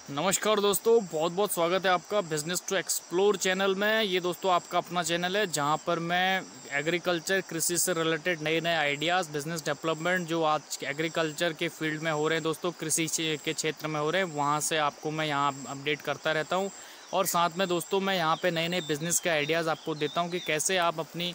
नमस्कार दोस्तों, बहुत बहुत स्वागत है आपका बिजनेस टू एक्सप्लोर चैनल में। ये दोस्तों आपका अपना चैनल है जहां पर मैं एग्रीकल्चर, कृषि से रिलेटेड नए नए आइडियाज़, बिजनेस डेवलपमेंट जो आज एग्रीकल्चर के फील्ड में हो रहे हैं दोस्तों, कृषि के क्षेत्र में हो रहे हैं, वहां से आपको मैं यहां अपडेट करता रहता हूं। और साथ में दोस्तों मैं यहां पे नए नए बिजनेस के आइडियाज़ आपको देता हूँ कि कैसे आप अपनी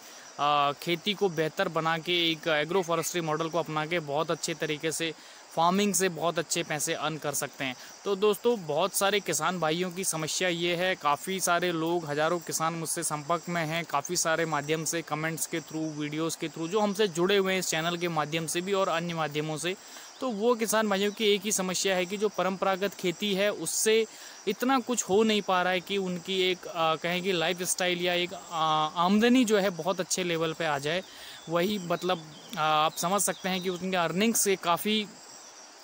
खेती को बेहतर बना के एक एग्रो फॉरेस्ट्री मॉडल को अपना के बहुत अच्छे तरीके से फार्मिंग से बहुत अच्छे पैसे अर्न कर सकते हैं। तो दोस्तों बहुत सारे किसान भाइयों की समस्या ये है, काफ़ी सारे लोग, हज़ारों किसान मुझसे संपर्क में हैं, काफ़ी सारे माध्यम से, कमेंट्स के थ्रू, वीडियोस के थ्रू, जो हमसे जुड़े हुए हैं इस चैनल के माध्यम से भी और अन्य माध्यमों से। तो वो किसान भाइयों की एक ही समस्या है कि जो परंपरागत खेती है उससे इतना कुछ हो नहीं पा रहा है कि उनकी एक कहें कि लाइफ स्टाइल या एक आमदनी जो है बहुत अच्छे लेवल पे आ जाए। वही मतलब आप समझ सकते हैं कि उनके अर्निंग से काफ़ी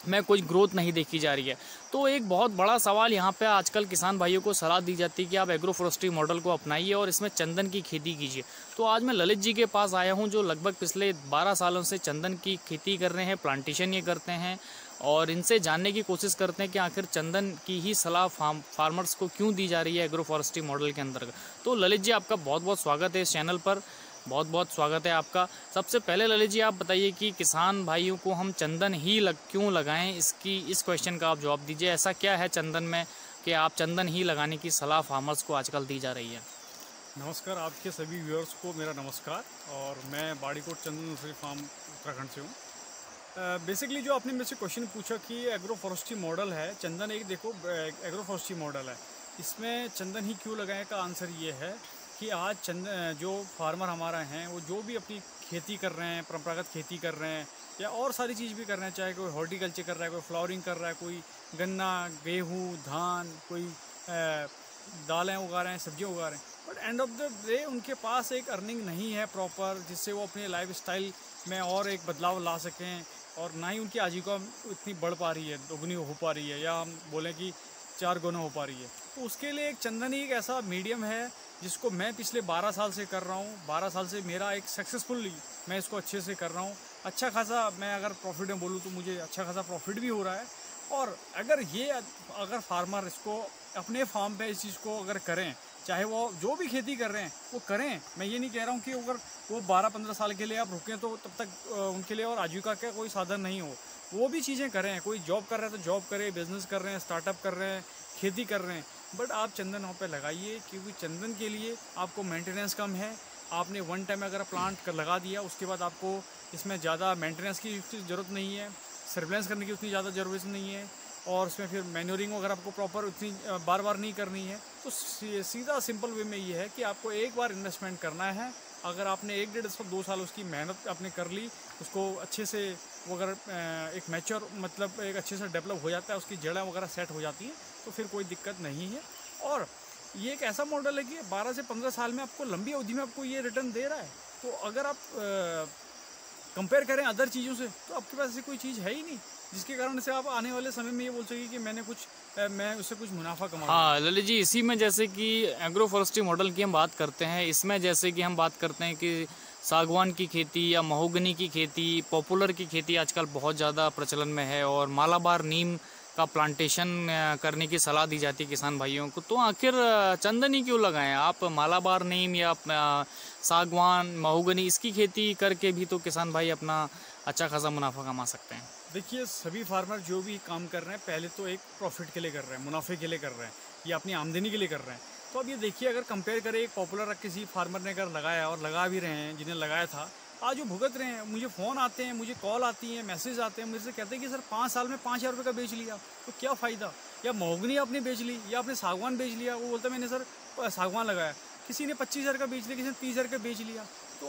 में कुछ ग्रोथ नहीं देखी जा रही है। तो एक बहुत बड़ा सवाल यहाँ पे आजकल किसान भाइयों को सलाह दी जाती है कि आप एग्रो फॉरेस्ट्री मॉडल को अपनाइए और इसमें चंदन की खेती कीजिए। तो आज मैं ललित जी के पास आया हूँ जो लगभग पिछले 12 सालों से चंदन की खेती कर रहे हैं, प्लांटेशन ये करते हैं और इनसे जानने की कोशिश करते हैं कि आखिर चंदन की ही सलाह फार्मर्स को क्यों दी जा रही है एग्रो फॉरेस्ट्री मॉडल के अंतर्गत। तो ललित जी आपका बहुत बहुत स्वागत है इस चैनल पर, बहुत बहुत स्वागत है आपका। सबसे पहले ललित जी आप बताइए कि किसान भाइयों को हम चंदन ही क्यों लगाएं, इस क्वेश्चन का आप जवाब दीजिए। ऐसा क्या है चंदन में कि आप चंदन ही लगाने की सलाह फार्मर्स को आजकल दी जा रही है? नमस्कार, आपके सभी व्यूअर्स को मेरा नमस्कार। और मैं बाड़ीकोट चंदन नर्सरी फार्म उत्तराखंड से हूँ। बेसिकली जो आपने मेरे से क्वेश्चन पूछा कि एग्रो फॉरेस्ट्री मॉडल है चंदन, एक देखो एग्रो फॉरेस्ट्री मॉडल है, इसमें चंदन ही क्यों लगाएं का आंसर ये है कि आज चंदन जो फार्मर हमारा हैं वो जो भी अपनी खेती कर रहे हैं, परंपरागत खेती कर रहे हैं या और सारी चीज़ भी कर रहे हैं, चाहे कोई हॉर्टिकल्चर कर रहा है, कोई फ्लावरिंग कर रहा है, कोई गन्ना, गेहूँ, धान, कोई दालें उगा रहे हैं, सब्जियां उगा रहे हैं, but end of the day उनके पास एक अर्निंग नहीं है प्रॉपर जिससे वो अपने लाइफ स्टाइल में और एक बदलाव ला सकें। और ना ही उनकी आजीविका इतनी बढ़ पा रही है, दोगुनी हो पा रही है, या हम बोलें कि 4 गुना हो पा रही है। तो उसके लिए एक चंदन ही एक ऐसा मीडियम है जिसको मैं पिछले 12 साल से कर रहा हूँ। 12 साल से मेरा एक सक्सेसफुली मैं इसको अच्छे से कर रहा हूँ। अच्छा खासा, मैं अगर प्रॉफिट में बोलूँ तो मुझे अच्छा खासा प्रॉफिट भी हो रहा है। और अगर फार्मर इसको अपने फार्म पे इस चीज़ को अगर करें, चाहे वो जो भी खेती कर रहे हैं वो करें, मैं ये नहीं कह रहा हूँ कि अगर वो 12-15 साल के लिए आप रुकें तो तब तक उनके लिए और आजीविका का कोई साधन नहीं हो, वो भी चीज़ें करें। कोई जॉब कर रहा है तो जॉब करे, बिजनेस कर रहे हैं, स्टार्टअप कर रहे हैं, खेती कर रहे हैं, बट आप चंदन वहाँ पे लगाइए क्योंकि चंदन के लिए आपको मेंटेनेंस कम है। आपने वन टाइम अगर प्लांट कर लगा दिया उसके बाद आपको इसमें ज़्यादा मेंटेनेंस की ज़रूरत नहीं है, सर्वेलेंस करने की उतनी ज़्यादा ज़रूरत नहीं है, और उसमें फिर मैन्योरिंग अगर आपको प्रॉपर उतनी बार बार नहीं करनी है। तो सीधा सिंपल वे में ये है कि आपको एक बार इन्वेस्टमेंट करना है। अगर आपने 1-1.5-2 साल उसकी मेहनत आपने कर ली, उसको अच्छे से वो अगर एक मैच्योर मतलब एक अच्छे से डेवलप हो जाता है, उसकी जड़ें वगैरह सेट हो जाती हैं, तो फिर कोई दिक्कत नहीं है। और ये एक ऐसा मॉडल है कि 12 से 15 साल में आपको लंबी अवधि में आपको ये रिटर्न दे रहा है। तो अगर आप कंपेयर करें अदर चीज़ों से तो आपके पास ऐसी कोई चीज़ है ही नहीं जिसके कारण से आप आने वाले समय में ये बोल सके कि मैं उससे कुछ मुनाफा कमा। हाँ ललित जी, इसी में जैसे कि एग्रो फॉरेस्ट्री मॉडल की हम बात करते हैं, इसमें जैसे कि हम बात करते हैं कि सागवान की खेती या महोगनी की खेती, पॉपुलर की खेती आजकल बहुत ज़्यादा प्रचलन में है और मालाबार नीम का प्लांटेशन करने की सलाह दी जाती है किसान भाइयों को। तो आखिर चंदन ही क्यों लगाएं आप? मालाबार नीम या सागवान, महोगनी, इसकी खेती करके भी तो किसान भाई अपना अच्छा खासा मुनाफा कमा सकते हैं। देखिए, सभी फार्मर जो भी काम कर रहे हैं पहले तो एक प्रॉफिट के लिए कर रहे हैं, मुनाफे के लिए कर रहे हैं, या अपनी आमदनी के लिए कर रहे हैं। तो अब ये देखिए, अगर कंपेयर करें एक पॉपुलर किसी फार्मर ने अगर लगाया और लगा भी रहे हैं, जिन्हें लगाया था, आज वो भुगत रहे हैं। मुझे फ़ोन आते हैं, मुझे कॉल आती है, मैसेज आते हैं, मुझसे कहते हैं कि सर 5 साल में 5,000 रुपये का बेच लिया, तो क्या फ़ायदा। या महोगनी आपने बेच ली या आपने सागवान बेच लिया, वो बोलता मैंने सर सागवान लगाया, किसी ने 25,000 का बेच लिया, किसी ने 30,000 का बेच लिया। तो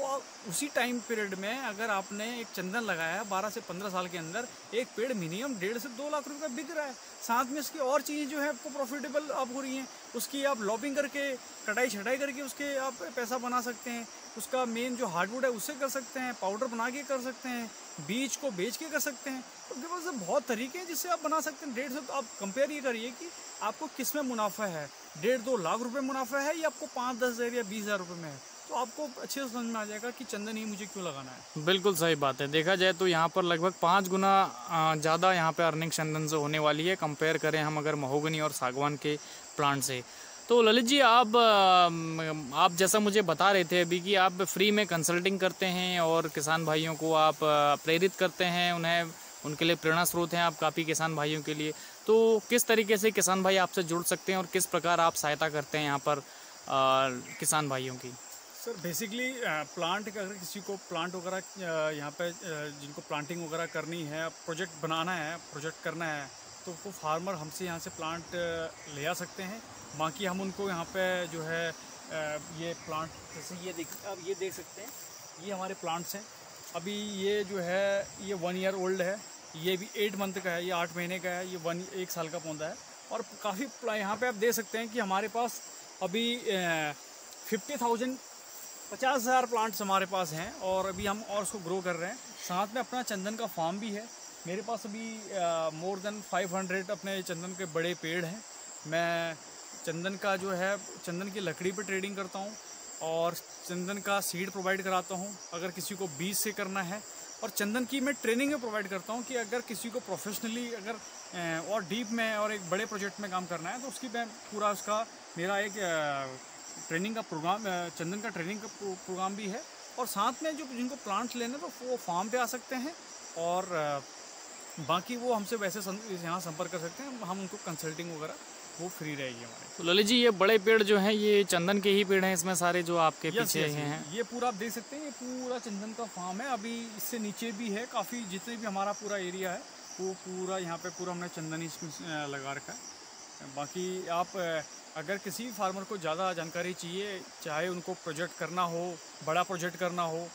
उसी टाइम पीरियड में अगर आपने एक चंदन लगाया 12 से 15 साल के अंदर, एक पेड़ मिनिमम 1.5 से 2 लाख रुपए का बिक रहा है। साथ में इसकी और चीज़ें जो है आपको प्रॉफिटेबल आप हो रही हैं, उसकी आप लॉबिंग करके, कटाई छटाई करके उसके आप पैसा बना सकते हैं। उसका मेन जो हार्डवुड है उससे कर सकते हैं, पाउडर बना के कर सकते हैं, बीज को बेच के कर सकते हैं। तो आपके पास बहुत तरीके हैं जिससे आप बना सकते हैं। 1.5 से, तो आप कंपेयर ये करिए कि आपको किस में मुनाफा है, 1.5-2 लाख रुपए मुनाफा है या आपको 5-10 हज़ार या 20,000 रुपये में है। तो आपको अच्छे से समझ में आ जाएगा कि चंदन ही मुझे क्यों लगाना है। बिल्कुल सही बात है। देखा जाए तो यहाँ पर लगभग 5 गुना ज़्यादा यहाँ पे अर्निंग चंदन से होने वाली है, कंपेयर करें हम अगर महोगनी और सागवान के प्लांट से। तो ललित जी, आप जैसा मुझे बता रहे थे अभी कि आप फ्री में कंसल्टिंग करते हैं और किसान भाइयों को आप प्रेरित करते हैं, उनके लिए प्रेरणा स्रोत हैं आप काफ़ी किसान भाइयों के लिए। तो किस तरीके से किसान भाई आपसे जुड़ सकते हैं और किस प्रकार आप सहायता करते हैं यहाँ पर किसान भाइयों की? सर बेसिकली प्लांट अगर किसी को प्लांट वगैरह यहाँ पे जिनको प्लांटिंग वगैरह करनी है, प्रोजेक्ट बनाना है, प्रोजेक्ट करना है, तो वो फार्मर हमसे यहाँ से प्लांट ले आ सकते हैं। बाकी हम उनको यहाँ पे जो है ये प्लांट, जैसे अब ये देख सकते हैं, ये हमारे प्लांट्स हैं। अभी ये जो है ये 1 ईयर ओल्ड है, ये भी 8 मंथ का है, ये 8 महीने का है, ये 1 साल का पौधा है। और काफ़ी यहाँ पे आप देख सकते हैं कि हमारे पास अभी 50,000 प्लांट्स हमारे पास हैं और अभी हम और उसको ग्रो कर रहे हैं। साथ में अपना चंदन का फार्म भी है मेरे पास। अभी मोर देन 500 अपने चंदन के बड़े पेड़ हैं। मैं चंदन का जो है चंदन की लकड़ी पे ट्रेडिंग करता हूँ और चंदन का सीड प्रोवाइड कराता हूँ अगर किसी को बीज से करना है। और चंदन की मैं ट्रेनिंग में प्रोवाइड करता हूँ कि अगर किसी को प्रोफेशनली अगर और डीप में और एक बड़े प्रोजेक्ट में काम करना है तो उसकी मैं पूरा उसका मेरा एक ट्रेनिंग का प्रोग्राम, चंदन का ट्रेनिंग का प्रोग्राम भी है। और साथ में जो जिनको प्लांट्स लेने तो वो फार्म पे आ सकते हैं और बाकी वो हमसे वैसे यहाँ संपर्क कर सकते हैं। हम उनको कंसल्टिंग वगैरह वो फ्री रहेगी हमारे। तो ललित जी, ये बड़े पेड़ जो हैं ये चंदन के ही पेड़ हैं इसमें सारे जो आपके पीछे हैं? ये पूरा आप देख सकते हैं, ये पूरा चंदन का फार्म है। अभी इससे नीचे भी है काफ़ी, जितने भी हमारा पूरा एरिया है वो पूरा यहाँ पे पूरा हमने चंदन इसमें लगा रखा है। बाकी आप अगर किसी भी फार्मर को ज़्यादा जानकारी चाहिए, चाहे उनको प्रोजेक्ट करना हो, बड़ा प्रोजेक्ट करना हो,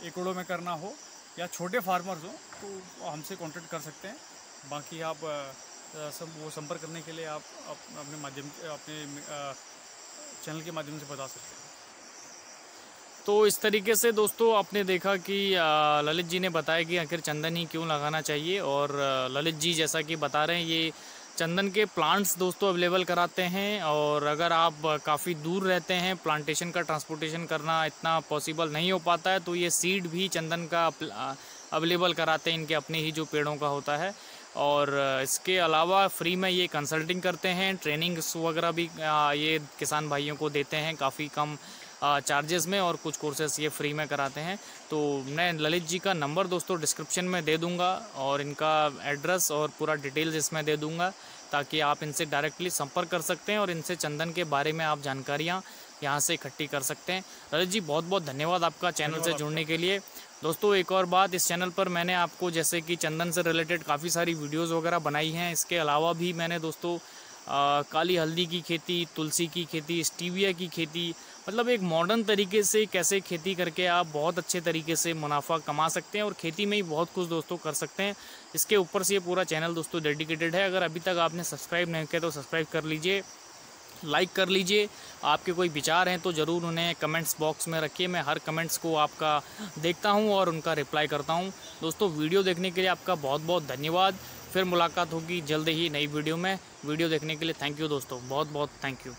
एकड़ों में करना हो या छोटे फार्मर्स हो, तो हमसे कांटेक्ट कर सकते हैं। बाकी आप वो संपर्क करने के लिए आप अपने चैनल के माध्यम से बता सकते हैं। तो इस तरीके से दोस्तों आपने देखा कि ललित जी ने बताया कि आखिर चंदन ही क्यों लगाना चाहिए। और ललित जी जैसा कि बता रहे हैं ये चंदन के प्लांट्स दोस्तों अवेलेबल कराते हैं। और अगर आप काफ़ी दूर रहते हैं, प्लांटेशन का ट्रांसपोर्टेशन करना इतना पॉसिबल नहीं हो पाता है, तो ये सीड भी चंदन का अवेलेबल कराते हैं, इनके अपने ही जो पेड़ों का होता है। और इसके अलावा फ्री में ये कंसल्टिंग करते हैं, ट्रेनिंग्स वगैरह भी ये किसान भाइयों को देते हैं काफ़ी कम चार्जेस में, और कुछ कोर्सेस ये फ्री में कराते हैं। तो मैं ललित जी का नंबर दोस्तों डिस्क्रिप्शन में दे दूंगा और इनका एड्रेस और पूरा डिटेल्स इसमें दे दूंगा, ताकि आप इनसे डायरेक्टली संपर्क कर सकते हैं और इनसे चंदन के बारे में आप जानकारियाँ यहाँ से इकट्ठी कर सकते हैं। ललित जी, बहुत बहुत धन्यवाद आपका चैनल से जुड़ने के लिए। दोस्तों एक और बात, इस चैनल पर मैंने आपको जैसे कि चंदन से रिलेटेड काफ़ी सारी वीडियोस वगैरह बनाई हैं। इसके अलावा भी मैंने दोस्तों काली हल्दी की खेती, तुलसी की खेती, स्टीविया की खेती, मतलब एक मॉडर्न तरीके से कैसे खेती करके आप बहुत अच्छे तरीके से मुनाफा कमा सकते हैं और खेती में ही बहुत कुछ दोस्तों कर सकते हैं, इसके ऊपर से ये पूरा चैनल दोस्तों डेडिकेटेड है। अगर अभी तक आपने सब्सक्राइब नहीं किया तो सब्सक्राइब कर लीजिए, लाइक कर लीजिए। आपके कोई विचार हैं तो ज़रूर उन्हें कमेंट्स बॉक्स में रखिए। मैं हर कमेंट्स को आपका देखता हूं और उनका रिप्लाई करता हूं। दोस्तों वीडियो देखने के लिए आपका बहुत बहुत धन्यवाद। फिर मुलाकात होगी जल्द ही नई वीडियो में। वीडियो देखने के लिए थैंक यू दोस्तों, बहुत बहुत थैंक यू।